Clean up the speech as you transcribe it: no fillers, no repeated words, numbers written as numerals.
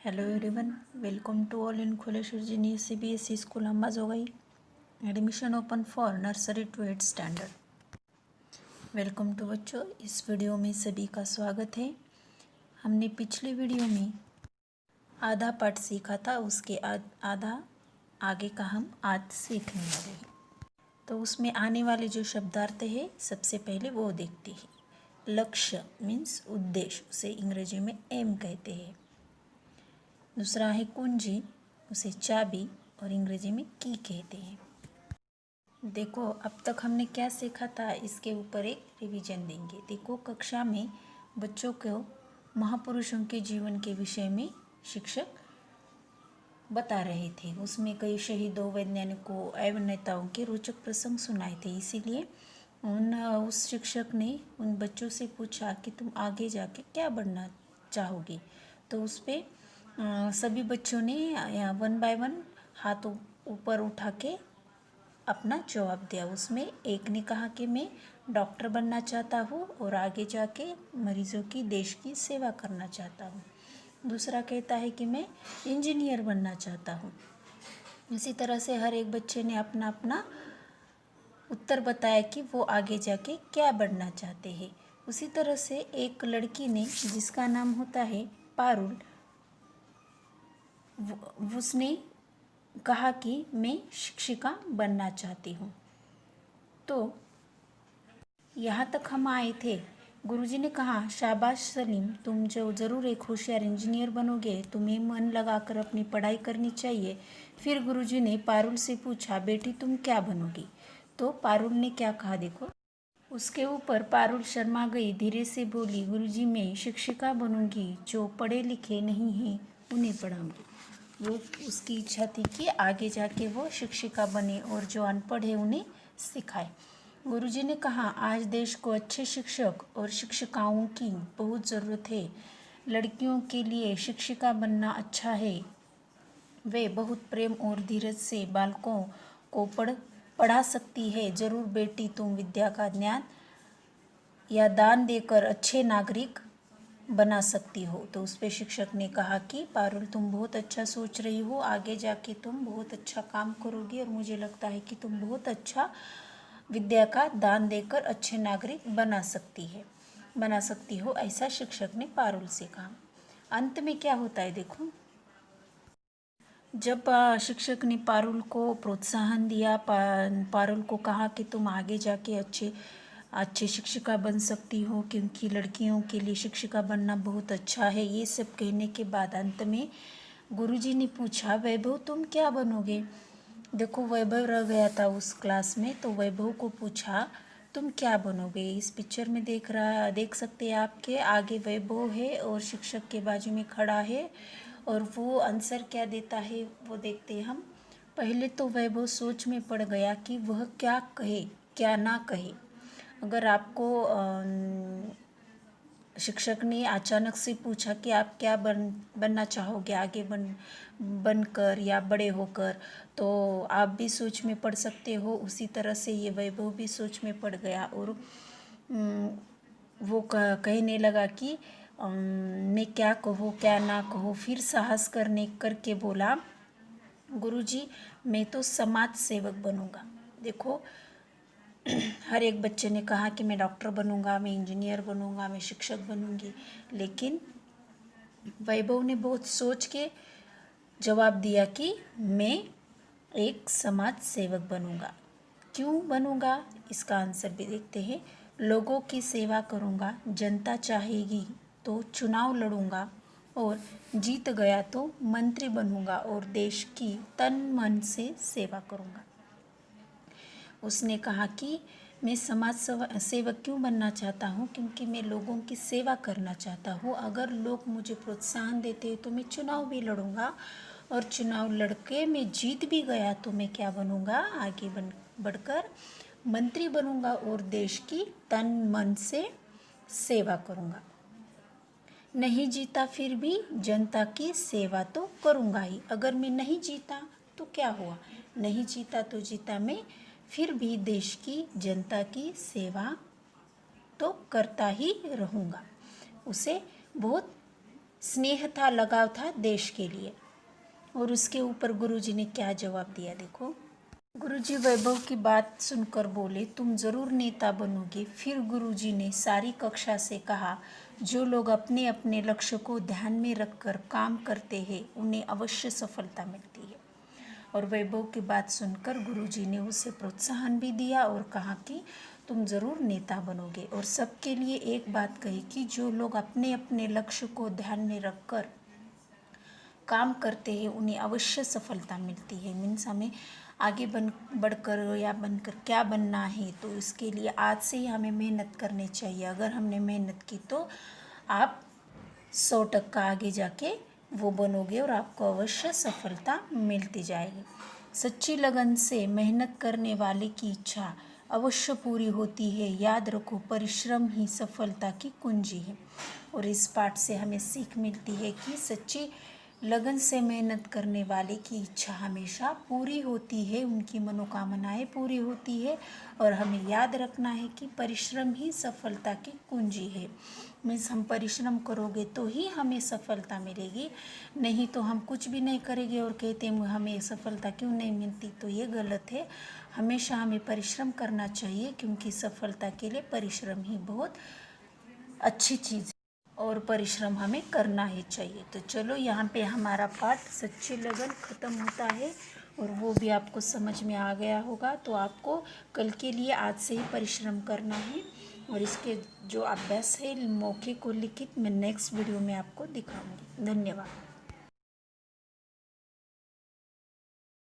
Hello everyone, welcome to all in Khuleshwar junior CBSE school Ambajogai. Admission open for nursery to 8 standard. Welcome to बच्चों, इस video में सभी का स्वागत है। हमने पिछली वीडियो में आधा पाठ सीखा था, उसके आधा आगे का हम आज सीखने वाले हैं। तो उसमें आने वाले जो शब्दार्थ है सबसे पहले वो देखते हैं। लक्ष्य मीन्स उद्देश्य, उसे अंग्रेजी में एम कहते हैं। दूसरा है कुंजी, उसे चाबी और अंग्रेजी में की कहते हैं। देखो अब तक हमने क्या सीखा था, इसके ऊपर एक रिवीजन देंगे। देखो कक्षा में बच्चों को महापुरुषों के जीवन के विषय में शिक्षक बता रहे थे। उसमें कई शहीदों, वैज्ञानिकों एवं नेताओं के रोचक प्रसंग सुनाए थे। इसीलिए उस शिक्षक ने उन बच्चों से पूछा कि तुम आगे जाके क्या बनना चाहोगी। तो उस पर सभी बच्चों ने वन बाय वन हाथ ऊपर उठा के अपना जवाब दिया। उसमें एक ने कहा कि मैं डॉक्टर बनना चाहता हूँ और आगे जाके मरीजों की, देश की सेवा करना चाहता हूँ। दूसरा कहता है कि मैं इंजीनियर बनना चाहता हूँ। इसी तरह से हर एक बच्चे ने अपना अपना उत्तर बताया कि वो आगे जाके क्या बनना चाहते हैं। उसी तरह से एक लड़की ने, जिसका नाम होता है पारुल, उसने कहा कि मैं शिक्षिका बनना चाहती हूँ। तो यहाँ तक हम आए थे। गुरुजी ने कहा, शाबाश सलीम, तुम जो ज़रूर एक होशियार इंजीनियर बनोगे, तुम्हें मन लगाकर अपनी पढ़ाई करनी चाहिए। फिर गुरुजी ने पारुल से पूछा, बेटी तुम क्या बनोगी? तो पारुल ने क्या कहा देखो। उसके ऊपर पारुल शर्मा गई, धीरे से बोली, गुरुजी मैं शिक्षिका बनूंगी, जो पढ़े लिखे नहीं हैं उन्हें पढ़ाऊंगी। वो उसकी इच्छा थी कि आगे जाके वो शिक्षिका बने और जो अनपढ़ है उन्हें सिखाए। गुरुजी ने कहा, आज देश को अच्छे शिक्षक और शिक्षिकाओं की बहुत ज़रूरत है। लड़कियों के लिए शिक्षिका बनना अच्छा है। वे बहुत प्रेम और धीरज से बालकों को पढ़ा सकती है। ज़रूर बेटी तुम विद्या का ज्ञान या दान देकर अच्छे नागरिक बना सकती हो। तो उस पर शिक्षक ने कहा कि पारुल तुम बहुत अच्छा सोच रही हो, आगे जाके तुम बहुत अच्छा काम करोगी और मुझे लगता है कि तुम बहुत अच्छा विद्या का दान देकर अच्छे नागरिक बना सकती हो, ऐसा शिक्षक ने पारुल से कहा। अंत में क्या होता है देखो, जब शिक्षक ने पारुल को प्रोत्साहन दिया, पारुल को कहा कि तुम आगे जाके अच्छे शिक्षिका बन सकती हो, क्योंकि लड़कियों के लिए शिक्षिका बनना बहुत अच्छा है। ये सब कहने के बाद अंत में गुरुजी ने पूछा, वैभव तुम क्या बनोगे? देखो वैभव रह गया था उस क्लास में, तो वैभव को पूछा तुम क्या बनोगे। इस पिक्चर में देख सकते हैं आपके आगे वैभव है और शिक्षक के बाजू में खड़ा है, और वो आंसर क्या देता है वो देखते हैं हम। पहले तो वैभव सोच में पड़ गया कि वह क्या कहे क्या ना कहे। अगर आपको शिक्षक ने अचानक से पूछा कि आप क्या बनना चाहोगे आगे बनकर या बड़े होकर, तो आप भी सोच में पड़ सकते हो। उसी तरह से ये वैभव भी सोच में पड़ गया और वो कहने लगा कि मैं क्या कहूँ क्या ना कहूँ। फिर साहस करके बोला, गुरुजी मैं तो समाज सेवक बनूंगा। देखो हर एक बच्चे ने कहा कि मैं डॉक्टर बनूंगा, मैं इंजीनियर बनूंगा, मैं शिक्षक बनूंगी, लेकिन वैभव ने बहुत सोच के जवाब दिया कि मैं एक समाज सेवक बनूंगा। क्यों बनूंगा, इसका आंसर भी देखते हैं। लोगों की सेवा करूंगा, जनता चाहेगी तो चुनाव लड़ूंगा और जीत गया तो मंत्री बनूंगा और देश की तन मन से सेवा करूंगा। उसने कहा कि मैं समाज सेवक क्यों बनना चाहता हूँ, क्योंकि मैं लोगों की सेवा करना चाहता हूँ। अगर लोग मुझे प्रोत्साहन देते हैं तो मैं चुनाव भी लड़ूंगा, और चुनाव लड़के मैं जीत भी गया तो मैं क्या बनूंगा, आगे बढ़कर मंत्री बनूंगा और देश की तन मन से सेवा करूंगा। नहीं जीता फिर भी जनता की सेवा तो करूंगा ही। अगर मैं नहीं जीता तो क्या हुआ, नहीं जीता तो जीता, मैं फिर भी देश की जनता की सेवा तो करता ही रहूँगा। उसे बहुत स्नेह था, लगाव था देश के लिए। और उसके ऊपर गुरुजी ने क्या जवाब दिया देखो। गुरुजी वैभव की बात सुनकर बोले, तुम जरूर नेता बनोगे। फिर गुरुजी ने सारी कक्षा से कहा, जो लोग अपने अपने लक्ष्य को ध्यान में रखकर काम करते हैं उन्हें अवश्य सफलता मिलती है। और वैभव की बात सुनकर गुरुजी ने उसे प्रोत्साहन भी दिया और कहा कि तुम ज़रूर नेता बनोगे। और सबके लिए एक बात कही कि जो लोग अपने अपने लक्ष्य को ध्यान में रखकर काम करते हैं उन्हें अवश्य सफलता मिलती है। मीन्स हमें आगे बढ़कर या बनकर क्या बनना है, तो इसके लिए आज से ही हमें मेहनत करनी चाहिए। अगर हमने मेहनत की तो आप 100% आगे जाके वो बनोगे और आपको अवश्य सफलता मिलती जाएगी। सच्ची लगन से मेहनत करने वाले की इच्छा अवश्य पूरी होती है। याद रखो, परिश्रम ही सफलता की कुंजी है। और इस पाठ से हमें सीख मिलती है कि सच्ची लगन से मेहनत करने वाले की इच्छा हमेशा पूरी होती है, उनकी मनोकामनाएं पूरी होती है। और हमें याद रखना है कि परिश्रम ही सफलता की कुंजी है। मीन्स हम परिश्रम करोगे तो ही हमें सफलता मिलेगी, नहीं तो हम कुछ भी नहीं करेंगे और कहते हैं हमें सफलता क्यों नहीं मिलती, तो ये गलत है। हमेशा हमें परिश्रम करना चाहिए, क्योंकि सफलता के लिए परिश्रम ही बहुत अच्छी चीज़ है और परिश्रम हमें करना ही चाहिए। तो चलो, यहाँ पे हमारा पाठ सच्ची लगन ख़त्म होता है और वो भी आपको समझ में आ गया होगा। तो आपको कल के लिए आज से ही परिश्रम करना है। और इसके जो अभ्यास है मौखिक और लिखित मैं नेक्स्ट वीडियो में आपको दिखाऊंगी। धन्यवाद।